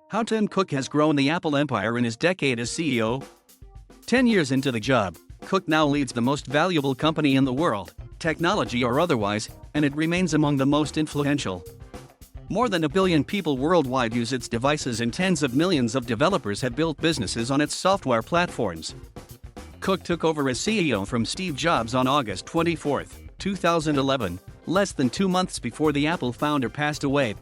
How Tim Cook has grown the Apple empire in his decade as CEO. 10 years into the job, Cook now leads the most valuable company in the world, technology or otherwise, and it remains among the most influential. More than 1 billion people worldwide use its devices and tens of millions of developers have built businesses on its software platforms. Cook took over as CEO from Steve Jobs on August 24, 2011, less than 2 months before the Apple founder passed away.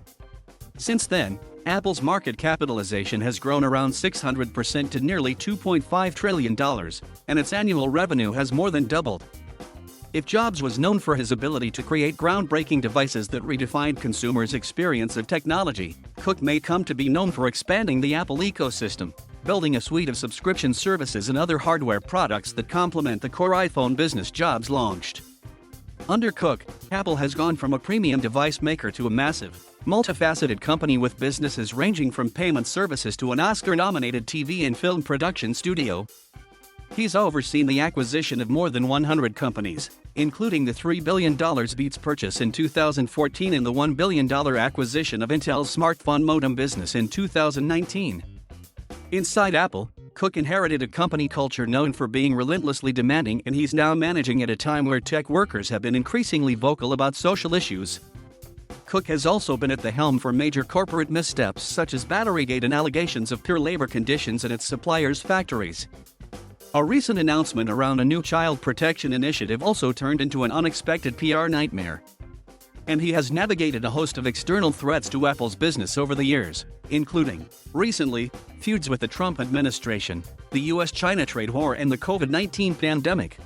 Since then, Apple's market capitalization has grown around 600% to nearly $2.5 trillion, and its annual revenue has more than doubled. If Jobs was known for his ability to create groundbreaking devices that redefined consumers' experience of technology, Cook may come to be known for expanding the Apple ecosystem, building a suite of subscription services and other hardware products that complement the core iPhone business Jobs launched. Under Cook, Apple has gone from a premium device maker to a massive, multifaceted company with businesses ranging from payment services to an Oscar-nominated TV and film production studio. He's overseen the acquisition of more than 100 companies, including the $3 billion Beats purchase in 2014 and the $1 billion acquisition of Intel's smartphone modem business in 2019. Inside Apple, Cook inherited a company culture known for being relentlessly demanding, and he's now managing at a time where tech workers have been increasingly vocal about social issues. Cook has also been at the helm for major corporate missteps such as Batterygate and allegations of poor labor conditions in its suppliers' factories. A recent announcement around a new child protection initiative also turned into an unexpected PR nightmare. And he has navigated a host of external threats to Apple's business over the years, including, recently, feuds with the Trump administration, the US-China trade war, and the COVID-19 pandemic.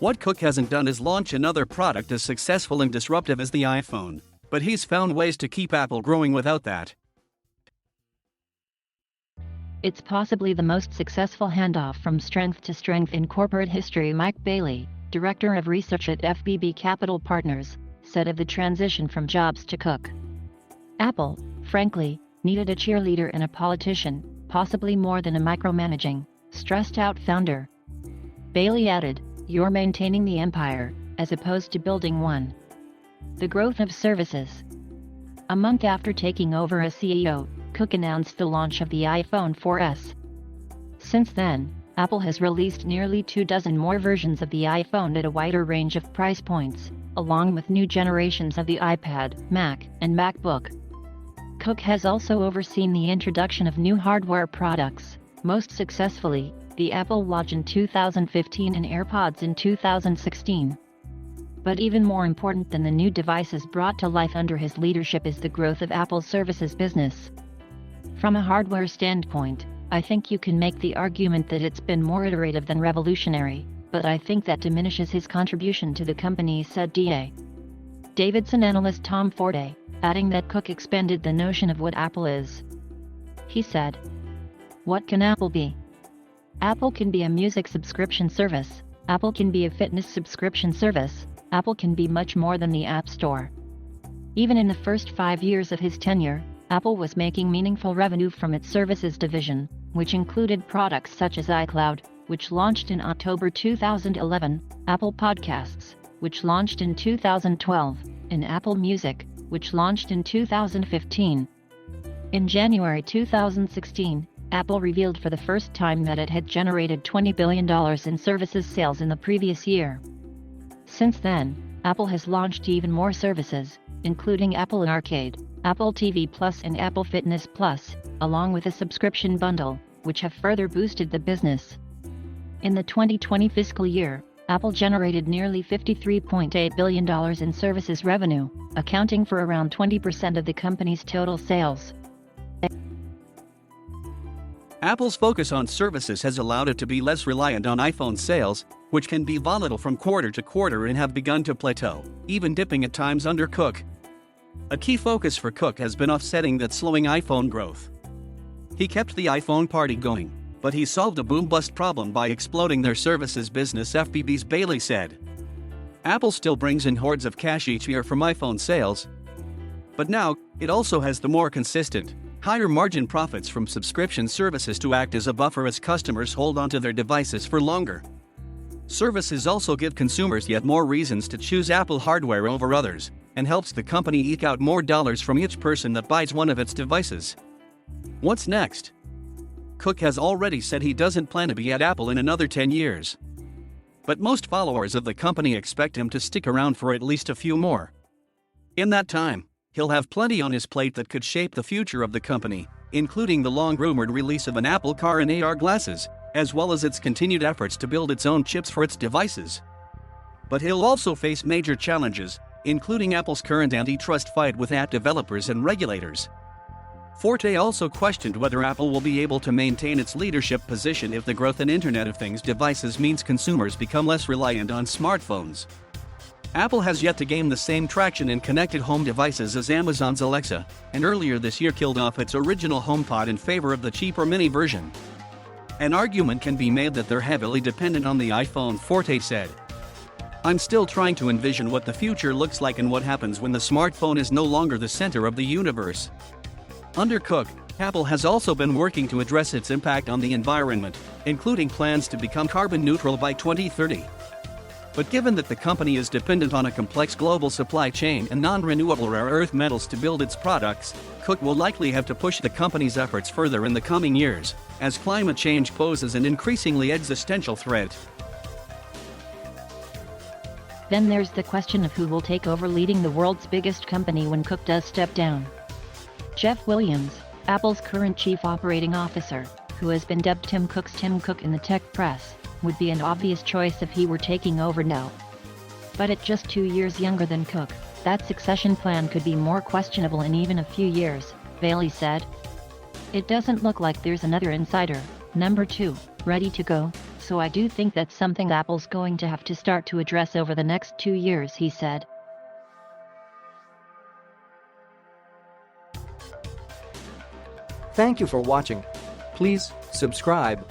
What Cook hasn't done is launch another product as successful and disruptive as the iPhone, but he's found ways to keep Apple growing without that. It's possibly the most successful handoff from strength to strength in corporate history. Mike Bailey, Director of Research at FBB Capital Partners, said of the transition from Jobs to Cook. Apple, frankly, needed a cheerleader and a politician, possibly more than a micromanaging, stressed-out founder. Bailey added, "You're maintaining the empire, as opposed to building one." The growth of services. A month after taking over as CEO, Cook announced the launch of the iPhone 4S. Since then, Apple has released nearly 24 more versions of the iPhone at a wider range of price points, along with new generations of the iPad, Mac, and MacBook. Cook has also overseen the introduction of new hardware products, most successfully, the Apple Watch in 2015 and AirPods in 2016. But even more important than the new devices brought to life under his leadership is the growth of Apple's services business. From a hardware standpoint, I think you can make the argument that it's been more iterative than revolutionary, but I think that diminishes his contribution to the company, said D.A. Davidson analyst Tom Forte, adding that Cook expanded the notion of what Apple is. He said, "What can Apple be? Apple can be a music subscription service, Apple can be a fitness subscription service, Apple can be much more than the App Store." Even in the first 5 years of his tenure, Apple was making meaningful revenue from its services division, which included products such as iCloud, which launched in October 2011, Apple Podcasts, which launched in 2012, and Apple Music, which launched in 2015. In January 2016, Apple revealed for the first time that it had generated $20 billion in services sales in the previous year. Since then, Apple has launched even more services, including Apple Arcade, Apple TV Plus and Apple Fitness Plus, along with a subscription bundle, which have further boosted the business. In the 2020 fiscal year, Apple generated nearly $53.8 billion in services revenue, accounting for around 20% of the company's total sales. Apple's focus on services has allowed it to be less reliant on iPhone sales, which can be volatile from quarter to quarter and have begun to plateau, even dipping at times under Cook. A key focus for Cook has been offsetting that slowing iPhone growth. He kept the iPhone party going, but he solved a boom-bust problem by exploding their services business, FBB's Bailey said. Apple still brings in hordes of cash each year from iPhone sales, but now, it also has the more consistent, higher margin profits from subscription services to act as a buffer as customers hold onto their devices for longer. Services also give consumers yet more reasons to choose Apple hardware over others, and helps the company eke out more dollars from each person that buys one of its devices. What's next? Cook has already said he doesn't plan to be at Apple in another 10 years. But most followers of the company expect him to stick around for at least a few more. In that time, he'll have plenty on his plate that could shape the future of the company, including the long-rumored release of an Apple car and AR glasses, as well as its continued efforts to build its own chips for its devices. But he'll also face major challenges, including Apple's current antitrust fight with app developers and regulators. Forte also questioned whether Apple will be able to maintain its leadership position if the growth in Internet of Things devices means consumers become less reliant on smartphones. Apple has yet to gain the same traction in connected home devices as Amazon's Alexa, and earlier this year killed off its original HomePod in favor of the cheaper mini version. An argument can be made that they're heavily dependent on the iPhone, Forte said. I'm still trying to envision what the future looks like and what happens when the smartphone is no longer the center of the universe. Under Cook, Apple has also been working to address its impact on the environment, including plans to become carbon neutral by 2030. But given that the company is dependent on a complex global supply chain and non-renewable rare earth metals to build its products, Cook will likely have to push the company's efforts further in the coming years, as climate change poses an increasingly existential threat. Then there's the question of who will take over leading the world's biggest company when Cook does step down. Jeff Williams, Apple's current chief operating officer, who has been dubbed Tim Cook in the tech press, would be an obvious choice if he were taking over now. But at just 2 years younger than Cook, that succession plan could be more questionable in even a few years, Bailey said. It doesn't look like there's another insider, number 2, ready to go, so I do think that's something Apple's going to have to start to address over the next 2 years, he said. Thank you for watching. Please subscribe.